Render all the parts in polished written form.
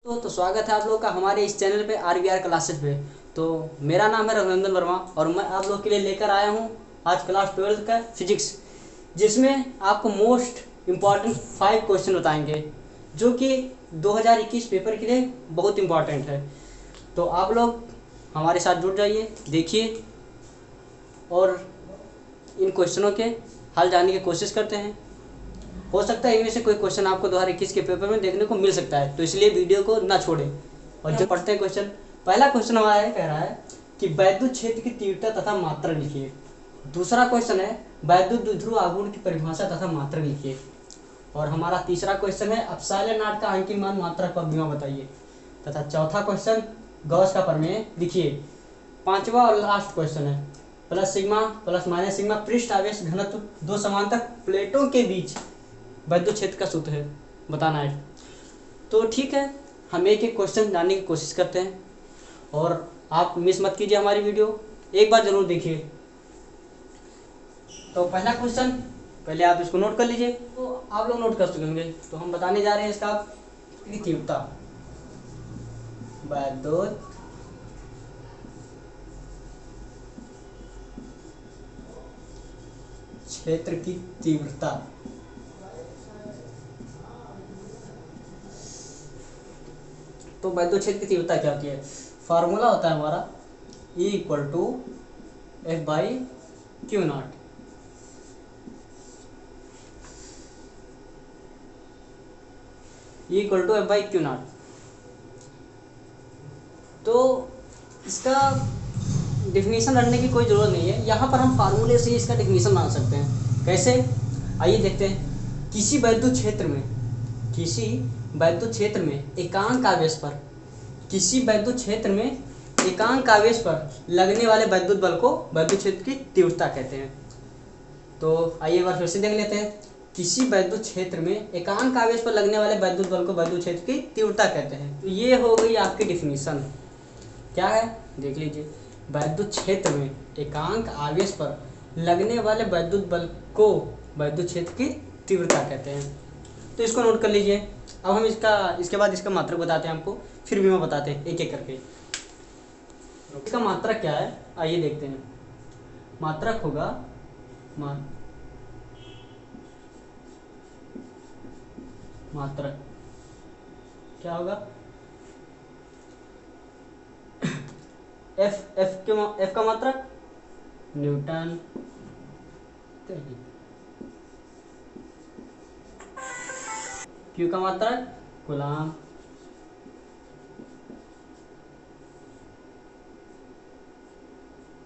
तो स्वागत है आप लोग का हमारे इस चैनल पे RVR क्लासेस पे। तो मेरा नाम है रघुनंदन वर्मा और मैं आप लोग के लिए लेकर आया हूँ आज क्लास 12 का फिजिक्स, जिसमें आपको मोस्ट इम्पॉर्टेंट 5 क्वेश्चन बताएंगे जो कि 2021 पेपर के लिए बहुत इम्पॉर्टेंट है। तो आप लोग हमारे साथ जुड़ जाइए, देखिए और इन क्वेश्चनों के हल जानने की कोशिश करते हैं। हो सकता है इनमें से कोई क्वेश्चन आपको 2021 के पेपर में देखने को मिल सकता है, तो इसलिए वीडियो को ना छोड़ें। और जो पढ़ते हैं क्वेश्चन, पहला क्वेश्चन हमारा कह रहा है कि वैद्युत क्षेत्र की तीव्रता तथा मात्रा लिखिए। दूसरा क्वेश्चन है वैद्युत द्विध्रुव आघूर्ण की परिभाषा तथा मात्रा लिखिए। और हमारा तीसरा क्वेश्चन है एप्सिलॉन नॉट का आंकिक मान मात्रा का बीमा बताइए। तथा चौथा क्वेश्चन गॉस का प्रमेय लिखिए। पांचवा और लास्ट क्वेश्चन है plus sigma plus minus sigma पृष्ठ आवेश घनत्व दो समांतर प्लेटों के बीच वैद्युत क्षेत्र का सूत्र है, बताना है। तो ठीक है, हम एक एक क्वेश्चन जानने की कोशिश करते हैं और आप मिस मत कीजिए हमारी वीडियो, एक बार जरूर देखिए। तो पहला क्वेश्चन, पहले आप इसको नोट कर लीजिए। तो आप लोग नोट कर चुके होंगे, तो हम बताने जा रहे हैं इसका तीव्रता। वैद्युत क्षेत्र की तीव्रता। तो वैद्युत क्षेत्र की तीव्रता क्या होती है? फार्मूला होता है हमारा E equal to F by q naught. E equal to F by q naught. तो इसका डिफिनीशन रखने की कोई ज़रूरत नहीं है, यहाँ पर हम फार्मूले से ही इसका डिफिनीशन बना सकते हैं। कैसे, आइए देखते हैं। किसी वैद्युत क्षेत्र में एकांक आवेश पर एकांक आवेश पर लगने वाले वैद्युत बल को वैद्युत क्षेत्र की तीव्रता कहते हैं। तो आइए एक बार फिर से देख लेते हैं। किसी वैद्युत क्षेत्र में एकांक आवेश पर लगने वाले वैद्युत बल को वैद्युत क्षेत्र की तीव्रता कहते हैं। तो ये हो गई आपकी डिफिनीशन। क्या है, देख लीजिए। वैद्युत क्षेत्र में एकांक आवेश पर लगने वाले वैद्युत बल को वैद्युत क्षेत्र की तीव्रता कहते हैं। तो इसको नोट कर लीजिए। अब हम इसके बाद इसका मात्रक बताते हैं आपको, फिर भी मैं बताते हैं एक एक करके। इसका मात्रक क्या है, आइए देखते हैं। मात्रक होगा मात्रक क्या होगा? एफ का मात्रक न्यूटन, क्यू का मात्रक कूलाम,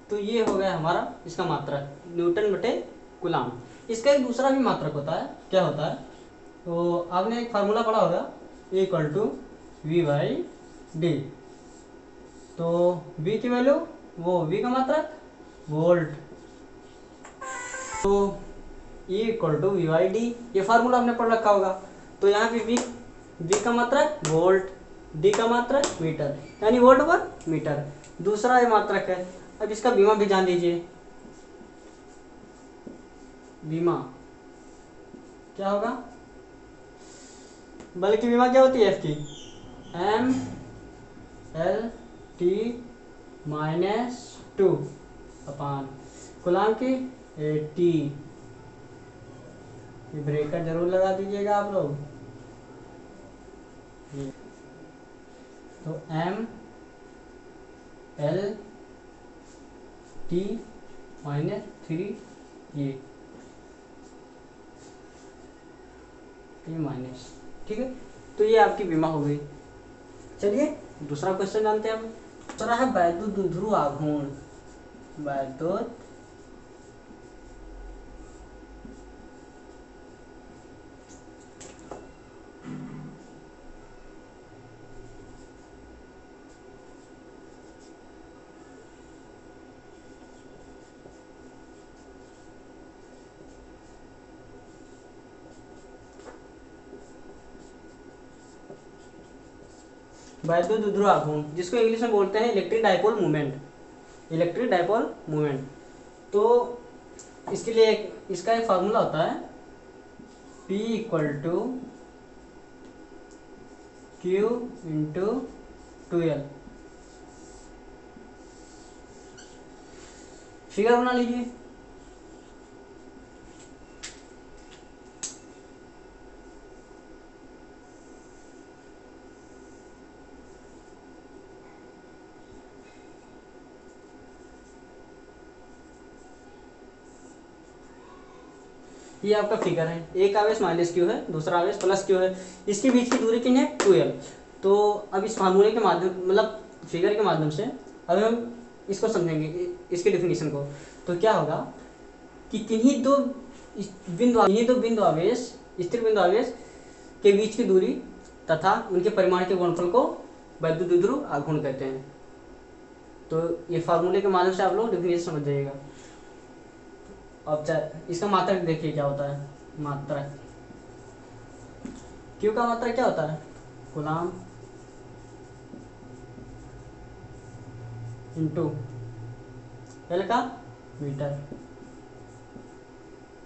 तो ये हो गया हमारा इसका मात्रक न्यूटन बटे कूलाम। इसका एक दूसरा भी मात्रक होता है, क्या होता है? तो आपने एक फार्मूला पढ़ा होगा E equal to V by d. तो V की वैल्यू, वो V का मात्रक वोल्ट। तो E equal to V by d, ये फार्मूला आपने पढ़ रखा होगा। तो यहाँ पे V का मात्रक वोल्ट, D का मात्रक मीटर, यानी वोल्ट पर मीटर। दूसरा ये मात्रक है। अब इसका बीमा भी जान लीजिए। बीमा क्या होगा? बल की बीमा क्या होती है? F की M L T माइनस 2 अपान कूलाम की T। ये ब्रेकर जरूर लगा दीजिएगा आप लोग। तो M L T माइनस 3 ये माइनस, ठीक है। तो ये आपकी बीमा हो गई। चलिए दूसरा क्वेश्चन जानते हैं हम। दूसरा है वैद्युत द्विध्रुव आघूर्ण। वैद्युत द्विध्रुव आघूर्ण, जिसको इंग्लिश में बोलते हैं इलेक्ट्रिक डाइपोल मूवमेंट। तो इसके लिए इसका एक फार्मूला होता है P equal to q into 2L। Figure बना लीजिए। ये आपका फिगर है, एक आवेश माइनस क्यू है, दूसरा आवेश प्लस क्यू है, इसके बीच की दूरी कितनी है 2L। तो अब इस फार्मूले के माध्यम मतलब फिगर के माध्यम से अब हम इसको समझेंगे, इसके डिफिनीशन को। तो क्या होगा कि किन्हीं दो बिंदु आवेश, स्थिर बिंदु आवेश के बीच की दूरी तथा उनके परिमाण के गुणनफल को वैद्युत द्विध्रुव आघूर्ण कहते हैं। तो ये फार्मूले के माध्यम से आप लोग डिफिनीशन समझ जाइएगा। अब इसका मात्रक देखिए क्या होता है। मात्रक क्यू का मात्रक क्या होता है, कूलाम इंटू एल का मीटर।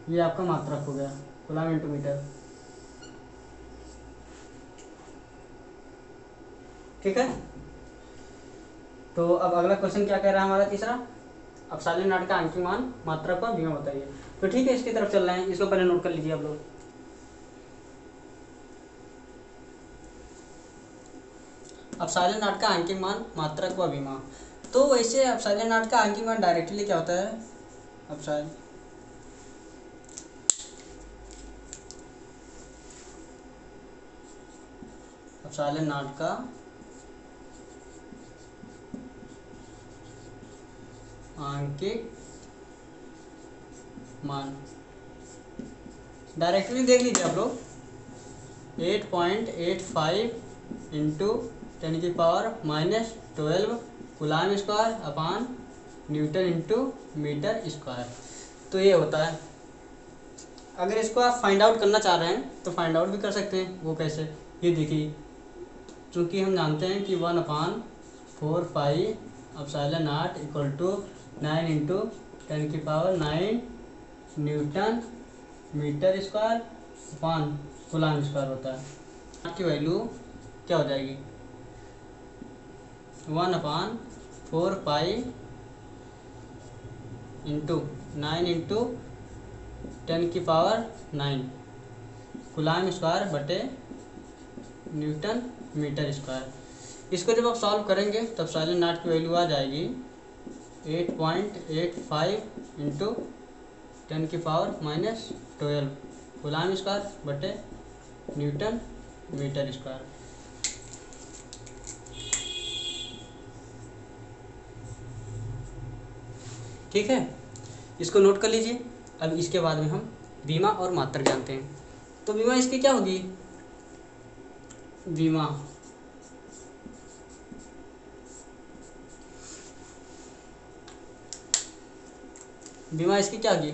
ये आपका मात्रक हो गया, कूलाम इंटू मीटर। ठीक है। तो अब अगला क्वेश्चन क्या कह रहा है हमारा तीसरा, अपसाइलन नॉट का आंशिक मान मात्रक और विमा बताइए। तो ठीक है, इसकी तरफ चल रहे हैं, इसको पहले नोट कर लीजिए आप लोग। अपसाइलन नॉट का आंशिक मान मात्रक व विमा। तो वैसे अपसाइलन नॉट का आंशिक मान डायरेक्टली क्या होता है, अपसाइलन नॉट का आंशिक मान डायरेक्टली देख लीजिए आप लोग, 8.85 into 10⁻⁻12 coulomb square upon newton into metre square. तो ये होता है। अगर इसको आप फाइंड आउट करना चाह रहे हैं तो फाइंड आउट भी कर सकते हैं। वो कैसे, ये देखिए, चूँकि हम जानते हैं कि 1/4 pi epsilon naught equal to 9 into 10⁹ newton metre square upon coulomb square होता है। की वैल्यू क्या हो जाएगी, 1/4 pi into 9 into 10⁹ coulomb square बटे न्यूटन मीटर स्क्वायर। इसको जब आप सॉल्व करेंगे तब अपसाइलन नॉट की वैल्यू आ जाएगी 8.85 इंटू 10⁻⁻12 कूलाम स्क्वायर बटे न्यूटन मीटर स्क्वायर। ठीक है, इसको नोट कर लीजिए। अब इसके बाद में हम विमा और मात्रक जानते हैं। तो विमा इसकी क्या होगी, विमा इसकी क्या होगी,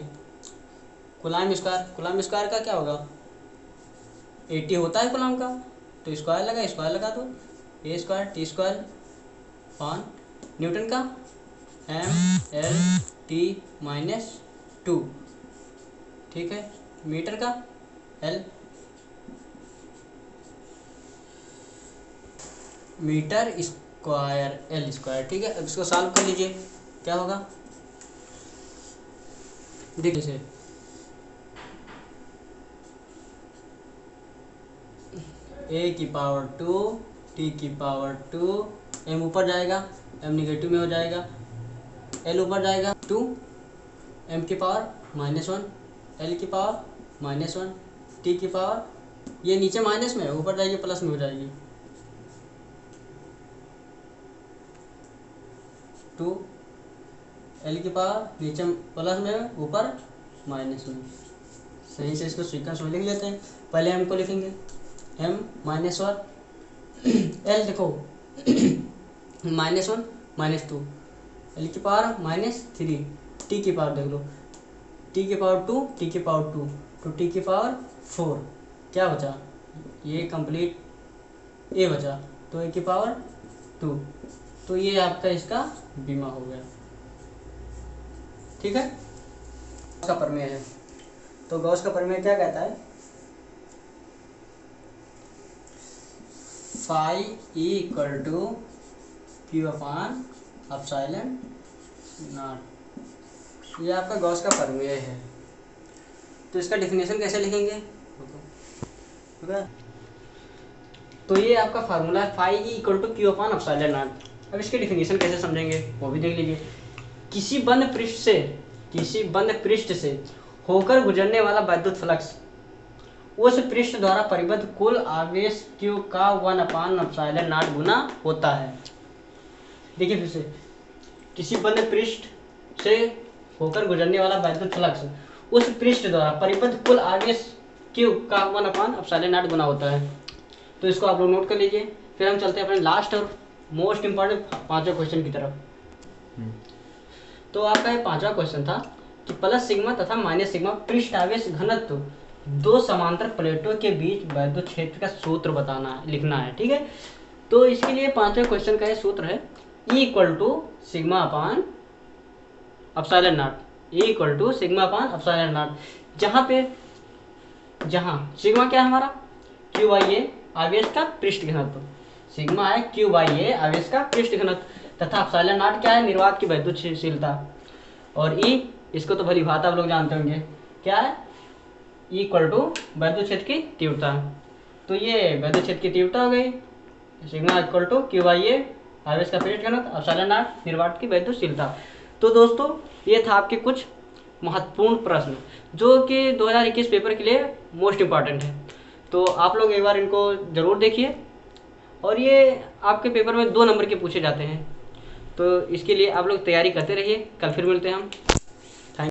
कूलाम स्क्वायर। कूलाम स्क्वायर का क्या होगा, 80 होता है कूलाम का, तो स्क्वायर लगा दो, A square T square upon newton का mL/T-2। ठीक है, मीटर का L metre square L square. ठीक है, अब इसको सॉल्व कर लीजिए, क्या होगा देखिए, a⁻², t⁻², m ऊपर जाएगा, m निगेटिव में हो जाएगा, l ऊपर जाएगा 2, m⁻⁻1, l⁻⁻1, t⁻, ये नीचे माइनस में है, ऊपर जाएगी प्लस में हो जाएगी 2, l⁻, नीचे प्लस में ऊपर माइनस में। सही से इसको सीक्वेंस में लिख लेते हैं। पहले m को लिखेंगे m-1, l देखो -1 -2, l⁻-3, t⁻, देख लो t⁻2, t⁻2 तो t⁻4 क्या बचा, ये कंप्लीट a बचा, तो a⁻2। तो ये आपका इसका बीमा हो गया। ठीक है, गॉस का प्रमेय है। तो गॉस का प्रमेय क्या कहता है, phi equal to q upon epsilon naught. ये आपका गॉस का फॉर्मूला है। तो इसका डिफिनेशन कैसे लिखेंगे? तो ये आपका फार्मूला है phi equal to q upon epsilon naught. अब इसके डिफिनेशन कैसे समझेंगे वो भी देख लीजिए। किसी बंद पृष्ठ से होकर गुजरने वाला वैद्युत फ्लक्स उस पृष्ठ द्वारा परिबद्ध कुल आवेश Q का 1 अपान एप्सिलॉन नॉट गुना होता है। देखिए फिर से, किसी बंद पृष्ठ से होकर गुजरने वाला वैद्युत फ्लक्स उस पृष्ठ द्वारा परिबद्ध कुल आवेश Q का 1 अपान एप्सिलॉन नॉट गुना होता है। तो इसको आप लोग नोट कर लीजिए। फिर हम चलते हैं अपने लास्ट और मोस्ट इंपॉर्टेंट पांचवा क्वेश्चन की तरफ। तो आपका ये पांचवा क्वेश्चन था कि प्लस सिग्मा तथा माइनस सिग्मा पृष्ठ आवेश घनत्व दो समांतर प्लेटों के बीच वैद्युत क्षेत्र का सूत्र लिखना है। ठीक है, तो इसके लिए पांचवें क्वेश्चन का ये सूत्र है E equal to sigma upon epsilon naught. E equal to sigma upon epsilon naught. जहाँ सिग्मा क्या है हमारा, क्यू बाई ए आवेश का पृष्ठ घनत्व, सिग्मा है क्यू बाई ए आवेश का पृष्ठ घनत्व, तथा एप्सिलॉन नॉट क्या है, निर्वात की वैद्युतशीलता। और E इसको तो भली भांति आप लोग जानते होंगे क्या है, E इक्वल टू वैद्युत क्षेत्र की तीव्रता। तो ये वैद्युत क्षेत्र की तीव्रता हो गई, sigma equal to Q by A आवेश का पृष्ठ घनत्व, एप्सिलॉन नॉट निर्वात की वैद्युतशीलता। तो दोस्तों ये था आपके कुछ महत्वपूर्ण प्रश्न जो कि 2021 पेपर के लिए मोस्ट इम्पॉर्टेंट है। तो आप लोग एक बार इनको ज़रूर देखिए, और ये आपके पेपर में 2 नंबर के पूछे जाते हैं। तो इसके लिए आप लोग तैयारी करते रहिए। कल फिर मिलते हैं हम।